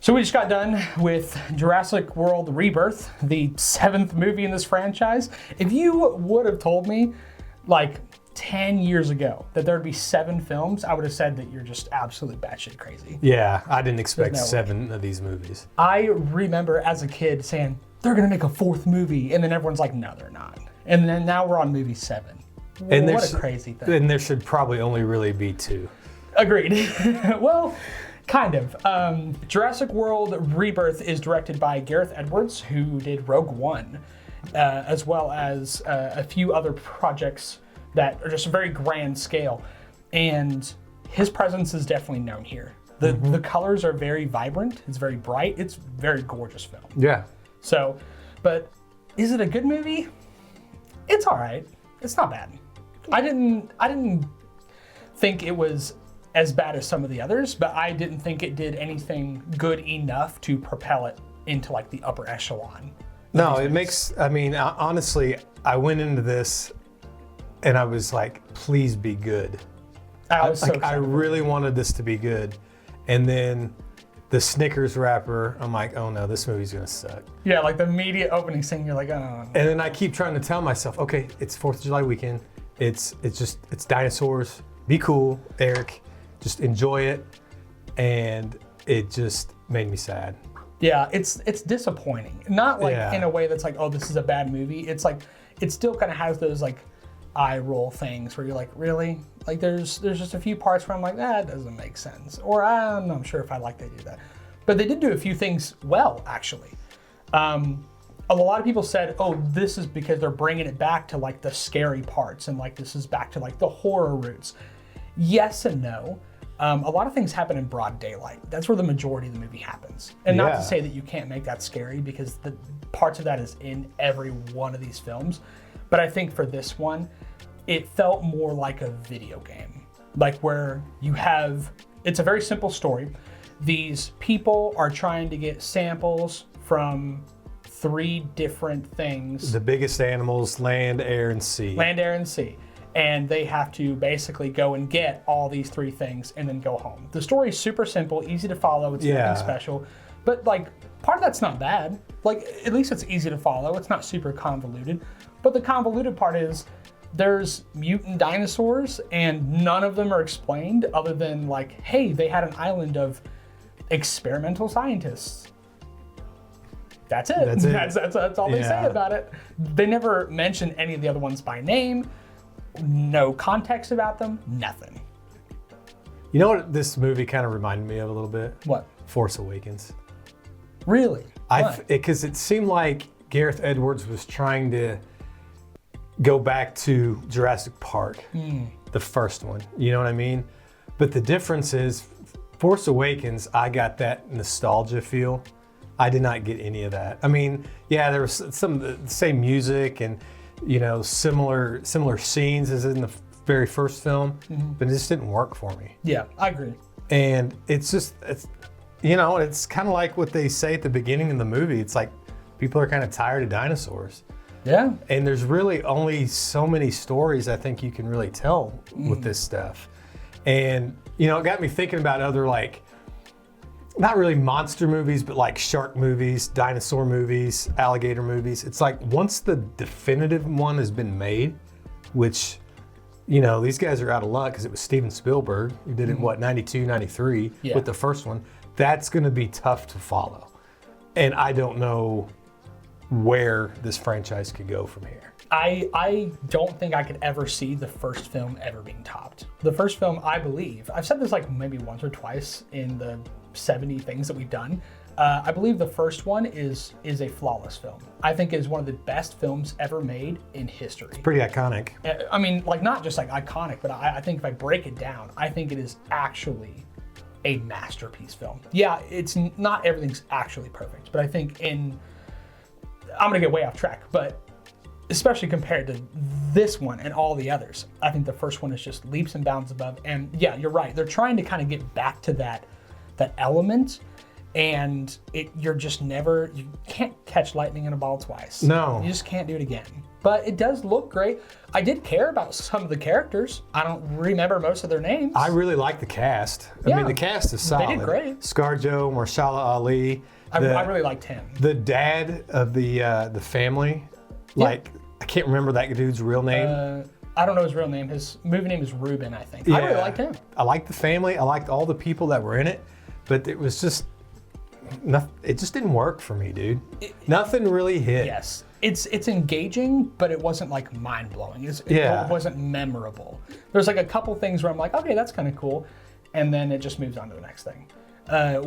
So we just got done with Jurassic World Rebirth, the 7th movie in this franchise. If you would have told me like 10 years ago that there'd be 7 films, I would have said that you're just absolutely batshit crazy. Yeah, I didn't expect no 7 of these movies. I remember as a kid saying, they're gonna make a 4th movie, and then everyone's like, no, they're not. And then now we're on movie 7. And what a crazy thing. And there should probably only really be 2. Agreed. Well, kind of. Jurassic World Rebirth is directed by Gareth Edwards, who did Rogue One, as well as a few other projects that are just a very grand scale. And his presence is definitely known here. The colors are very vibrant, it's very bright, it's a very gorgeous film. Yeah. So, but is it a good movie? It's all right. It's not bad. I didn't think it was as bad as some of the others, but I didn't think it did anything good enough to propel it into like the upper echelon. No, it makes, I mean, honestly, I went into this and I was like, please be good. I really wanted this to be good. And then the Snickers wrapper, I'm like, oh no, this movie's gonna suck. Yeah, like the immediate opening scene, you're like, oh. And then I keep trying to tell myself, okay, it's 4th of July weekend. It's dinosaurs. Be cool, Eric. Just enjoy it. And it just made me sad. Yeah, it's disappointing. Not like in a way that's like, oh, this is a bad movie. It's like, it still kind of has those like eye roll things where you're like, really? Like there's just a few parts where I'm like, that doesn't make sense. Or I'm not sure if I like they do that. But they did do a few things well, actually. A lot of people said, oh, this is because they're bringing it back to like the scary parts and like this is back to like the horror roots. Yes and no. A lot of things happen in broad daylight. That's where the majority of the movie happens. And not to say that you can't make that scary because the parts of that is in every one of these films. But I think for this one, it felt more like a video game. Like where you have, it's a very simple story. These people are trying to get samples from 3 different things. The biggest animals, land, air, and sea. Land, air, and sea. And they have to basically go and get all these 3 things and then go home. The story is super simple, easy to follow, it's nothing special. But like, part of that's not bad. Like, at least it's easy to follow, it's not super convoluted. But the convoluted part is, there's mutant dinosaurs and none of them are explained other than like, hey, they had an island of experimental scientists. That's it. That's all they say about it. They never mention any of the other ones by name. No context about them. Nothing. You know what this movie kind of reminded me of a little bit? What? Force Awakens. Really? Because it seemed like Gareth Edwards was trying to go back to Jurassic Park, the first one. You know what I mean? But the difference is, Force Awakens, I got that nostalgia feel. I did not get any of that. I mean, yeah, there was some of the same music and, you know, similar scenes as in the very first film, but it just didn't work for me. Yeah, I agree. And it's you know, it's kind of like what they say at the beginning of the movie. It's like people are kind of tired of dinosaurs. Yeah. And there's really only so many stories I think you can really tell with this stuff. And, you know, it got me thinking about other like, not really monster movies, but like shark movies, dinosaur movies, alligator movies. It's like once the definitive one has been made, which, you know, these guys are out of luck because it was Steven Spielberg who did it, 92, 93 with the first one. That's going to be tough to follow. And I don't know where this franchise could go from here. I don't think I could ever see the first film ever being topped. The first film, I believe, I've said this like maybe once or twice in the 70 things that we've done. I believe the first one is a flawless film. I think it is one of the best films ever made in history. It's pretty iconic. I mean, like not just like iconic, but I think if I break it down, I think it is actually a masterpiece film. Yeah, it's not everything's actually perfect, but I think I'm gonna get way off track, but especially compared to this one and all the others, I think the first one is just leaps and bounds above. And yeah, you're right. They're trying to kind of get back to that element. and you're just never, you can't catch lightning in a ball twice. No. You just can't do it again. But it does look great. I did care about some of the characters. I don't remember most of their names. I really like the cast. I mean, the cast is solid. They did great. ScarJo, Mahershala Ali. I really liked him. The dad of the family, like, I can't remember that dude's real name. I don't know his real name. His movie name is Ruben, I think. Yeah. I really liked him. I liked the family. I liked all the people that were in it, but it was just, it just didn't work for me, dude. Nothing really hit. Yes. It's engaging, but it wasn't like mind-blowing. It wasn't memorable. There's like a couple things where I'm like, okay, that's kind of cool. And then it just moves on to the next thing.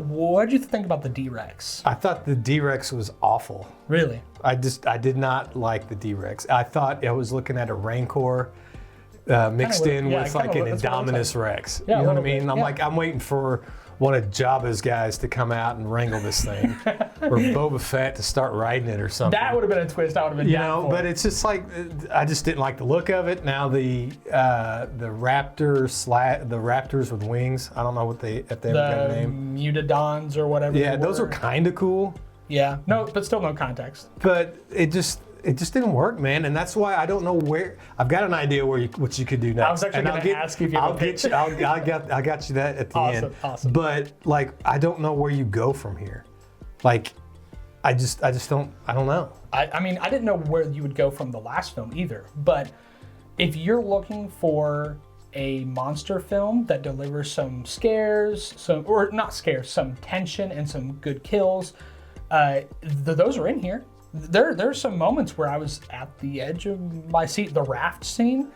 What did you think about the D-Rex? I thought the D-Rex was awful. Really? I did not like the D-Rex. I thought I was looking at a Rancor mixed in with like an Indominus Rex. Yeah, you know what I mean? I'm like, I'm waiting for one of Jabba's guys to come out and wrangle this thing, or Boba Fett to start riding it or something. That would have been a twist. I would have been down for. But it's just like, I just didn't like the look of it. Now the Raptors with wings. I don't know if they have got a name. Mutadons or whatever. Yeah, those are kind of cool. Yeah, no, but still no context. But it just didn't work, man, and that's why I don't know where. I've got an idea what you could do next. I was actually going to ask you if you have a pitch. I got you that at the end. Awesome. But like, I don't know where you go from here. Like, I just don't. I don't know. I mean, I didn't know where you would go from the last film either. But if you're looking for a monster film that delivers some scares, some tension and some good kills, those are in here. There's some moments where I was at the edge of my seat. The raft scene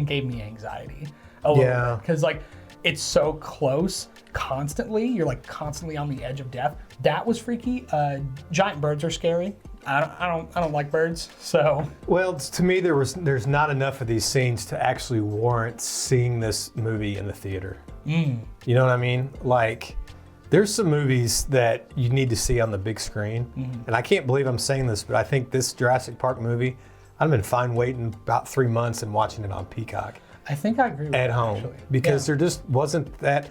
gave me anxiety a little bit, because like, it's so close constantly. You're like constantly on the edge of death. That was freaky. Giant birds are scary. I don't like birds, so. Well, to me, there's not enough of these scenes to actually warrant seeing this movie in the theater. You know what I mean? Like, there's some movies that you need to see on the big screen. And I can't believe I'm saying this, but I think this Jurassic Park movie, I've been fine waiting about 3 months and watching it on Peacock. I think I agree with at that, home, actually. because there just wasn't that,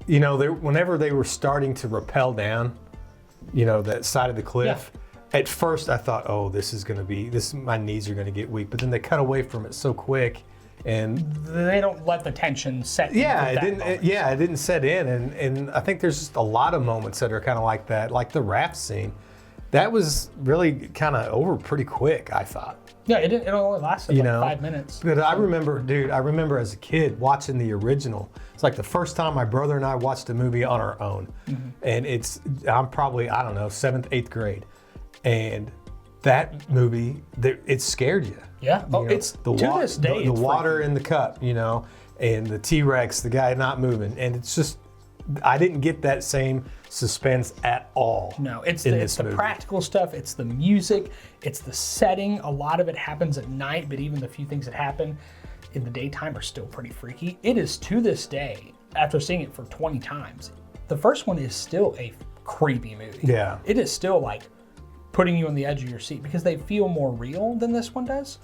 whenever they were starting to rappel down, that side of the cliff, at first I thought, oh, my knees are going to get weak. But then they cut away from it so quick. And they don't let the tension set in. It didn't set in, and I think there's just a lot of moments that are kind of like that, like the raft scene. That was really kind of over pretty quick, I thought. Yeah, it only lasted 5 minutes. But I remember as a kid watching the original. It's like the first time my brother and I watched a movie on our own, and I'm probably, I don't know, 7th, 8th grade, and that movie, it scared you. Yeah, it's to this day. The water in the cup, and the T-Rex, the guy not moving, and it's just, I didn't get that same suspense at all. No, it's the practical stuff, it's the music, it's the setting. A lot of it happens at night, but even the few things that happen in the daytime are still pretty freaky. It is, to this day, after seeing it for 20 times, the first one is still a creepy movie. Yeah. It is still like putting you on the edge of your seat, because they feel more real than this one does.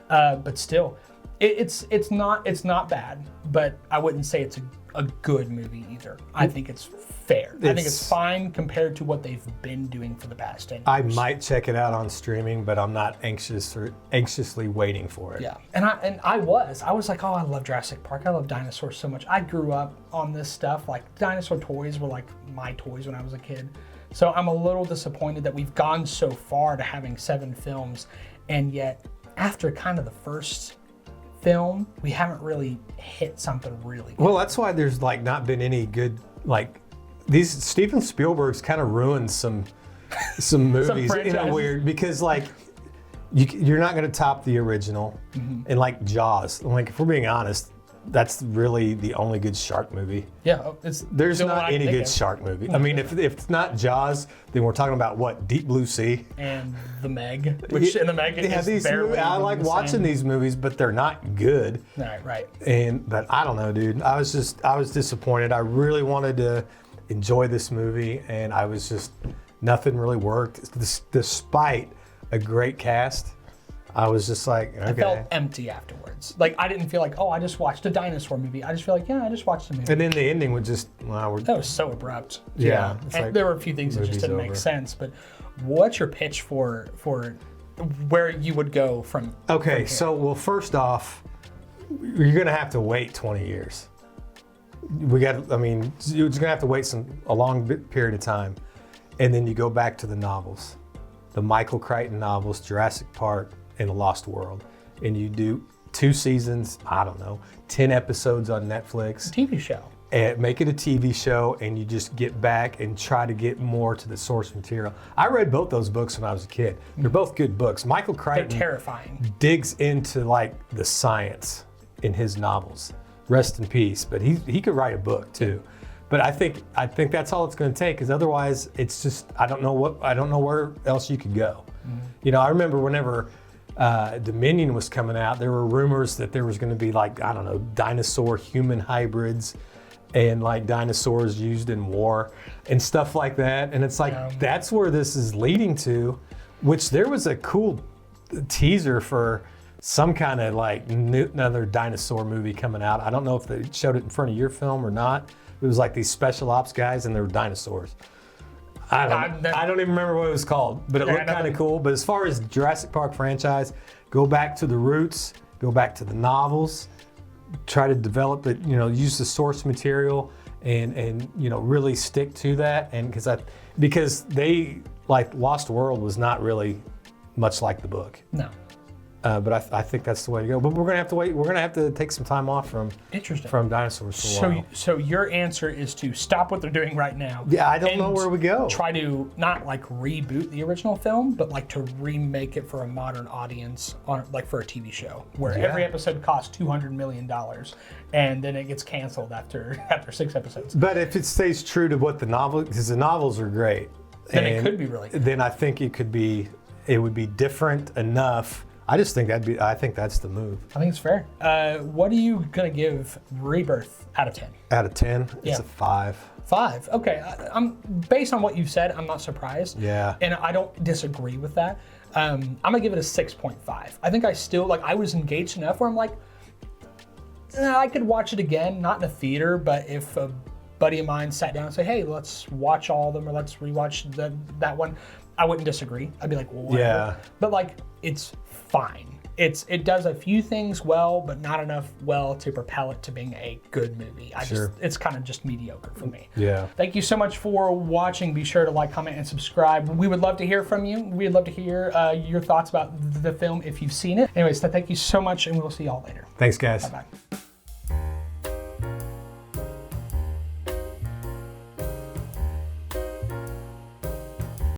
But still, it's not bad, but I wouldn't say it's a good movie either. I think it's fair. I think it's fine compared to what they've been doing for the past 10 years. I might check it out on streaming, but I'm not anxiously waiting for it. Yeah, and I was like, oh, I love Jurassic Park. I love dinosaurs so much. I grew up on this stuff. Like, dinosaur toys were like my toys when I was a kid. So I'm a little disappointed that we've gone so far to having 7 films, and yet after kind of the first film, we haven't really hit something really good. Well, that's why there's like not been any good, like, these Steven Spielberg's kind of ruined some movies in a weird, because like you're not going to top the original, and like Jaws. Like, if we're being honest, that's really the only good shark movie. Yeah, there's not any good shark movie. I mean, if it's not Jaws, then we're talking about what, Deep Blue Sea and The Meg, which in The Meg is barely. I like watching these movies, but they're not good. Right. But I don't know, dude. I was disappointed. I really wanted to enjoy this movie, and I was just, nothing really worked. Despite a great cast, I was just like, okay. I felt empty afterwards. Like, I didn't feel like, oh, I just watched a dinosaur movie. I just feel like, yeah, I just watched a movie. And then the ending would just, wow. That was so abrupt. Yeah. And there were a few things that just didn't make sense. But what's your pitch for where you would go from? Okay, so, well, first off, you're going to have to wait 20 years. You're just going to have to wait a long period of time. And then you go back to the novels, the Michael Crichton novels, Jurassic Park, and The Lost World. And you do 2 seasons, I don't know, 10 episodes on Netflix. TV show. And make it a TV show, and you just get back and try to get more to the source material. I read both those books when I was a kid. They're both good books. Michael Crichton They're terrifying. Digs into like the science in his novels. Rest in peace. But he could write a book too. But I think that's all it's going to take, because otherwise it's just I don't know where else you could go. You know, I remember whenever Dominion was coming out, there were rumors that there was going to be like, I don't know, dinosaur human hybrids and like dinosaurs used in war and stuff like that. And it's like, that's where this is leading to, which there was a cool teaser for some kind of like another dinosaur movie coming out. I don't know if they showed it in front of your film or not. It was like these special ops guys and they were dinosaurs. I don't even remember what it was called, but it looked kind of cool. But as far as Jurassic Park franchise, go back to the roots, go back to the novels, try to develop it, you know, use the source material and you know, really stick to that. And because they, like, Lost World was not really much like the book. No. But I think that's the way to go. But we're gonna have to wait. We're gonna have to take some time off from dinosaurs for a while. So your answer is to stop what they're doing right now. Yeah, I don't know where we go. Try to not like reboot the original film, but like to remake it for a modern audience, like for a TV show, where every episode costs $200 million, and then it gets canceled after 6 episodes. But if it stays true to what the novel, because the novels are great, then it could be really good. Then I think it would be different enough. I just think I think that's the move. I think it's fair. What are you gonna give Rebirth out of 10? Out of 10, it's a 5. 5. Okay. I'm based on what you've said, I'm not surprised. Yeah. And I don't disagree with that. I'm gonna give it a 6.5. I think I was engaged enough where I'm like, I could watch it again, not in a theater, but if a buddy of mine sat down and said, hey, let's watch all of them or let's rewatch that one, I wouldn't disagree. I'd be like, well, whatever. Yeah. But like, it's fine. It does a few things well, but not enough well to propel it to being a good movie. It's kind of just mediocre for me. Yeah. Thank you so much for watching. Be sure to like, comment, and subscribe. We would love to hear from you. We'd love to hear your thoughts about the film if you've seen it. Anyways, thank you so much, and we'll see y'all later. Thanks, guys. Bye-bye.